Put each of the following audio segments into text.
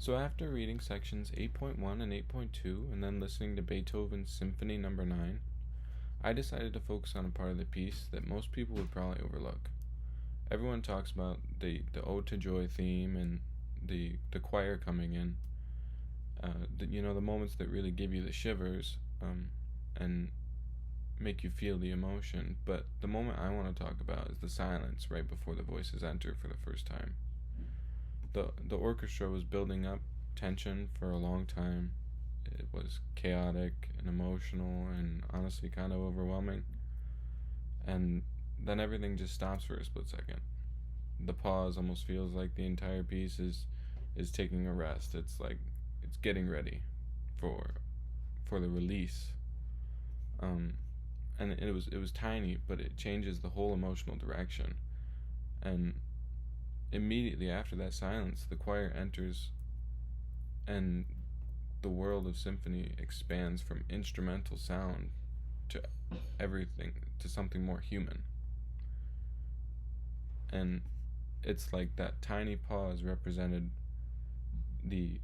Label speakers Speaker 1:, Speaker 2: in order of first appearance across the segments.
Speaker 1: So after reading sections 8.1 and 8.2 and then listening to Beethoven's Symphony No. 9, I decided to focus on a part of the piece that most people would probably overlook. Everyone talks about the Ode to Joy theme and the choir coming in, the moments that really give you the shivers and make you feel the emotion. But the moment I want to talk about is the silence right before the voices enter for the first time. The orchestra was building up tension for a long time. It was chaotic and emotional and honestly kind of overwhelming. And then everything just stops for a split second. The pause almost feels like the entire piece is taking a rest. It's like it's getting ready for the release. And it was tiny, but it changes the whole emotional direction. And immediately after that silence, the choir enters, and the world of symphony expands from instrumental sound to everything, to something more human. And it's like that tiny pause represented a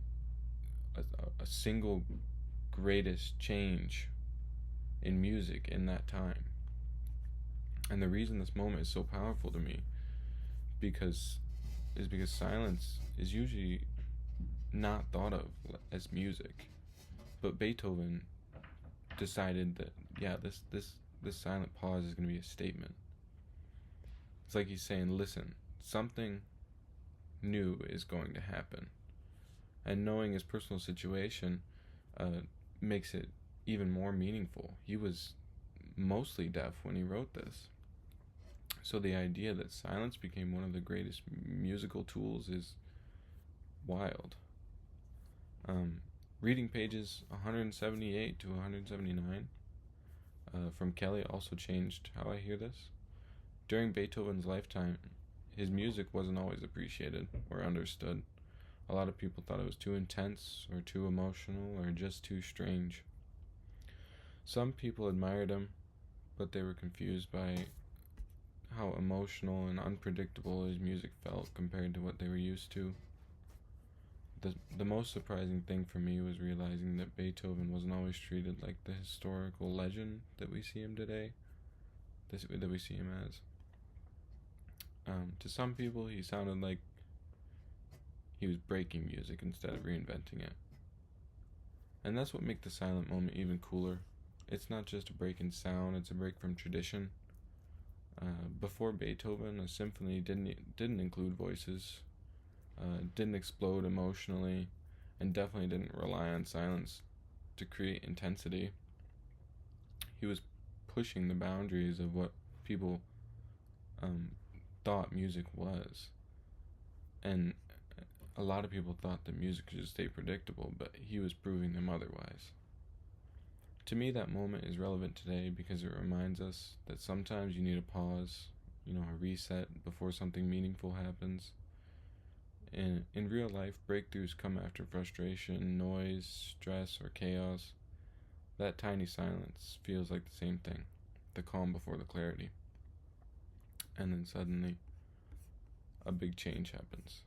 Speaker 1: single greatest change in music in that time. And the reason this moment is so powerful to me because silence is usually not thought of as music. But Beethoven decided that this silent pause is going to be a statement. It's like he's saying, listen, something new is going to happen. And knowing his personal situation makes it even more meaningful. He was mostly deaf when he wrote this. So the idea that silence became one of the greatest musical tools is wild. Reading pages 178 to 179 from Kelly also changed how I hear this. During Beethoven's lifetime, his music wasn't always appreciated or understood. A lot of people thought it was too intense or too emotional or just too strange. Some people admired him, but they were confused by how emotional and unpredictable his music felt compared to what they were used to. The most surprising thing for me was realizing that Beethoven wasn't always treated like the historical legend that we see him today, that we see him as. To some people, he sounded like he was breaking music instead of reinventing it. And that's what makes the silent moment even cooler. It's not just a break in sound, it's a break from tradition. Before Beethoven, a symphony didn't include voices, didn't explode emotionally, and definitely didn't rely on silence to create intensity. He was pushing the boundaries of what people thought music was. And a lot of people thought that music could just stay predictable, but he was proving them otherwise. To me, that moment is relevant today because it reminds us that sometimes you need a pause, a reset before something meaningful happens. In real life, breakthroughs come after frustration, noise, stress, or chaos. That tiny silence feels like the same thing, the calm before the clarity. And then suddenly, a big change happens.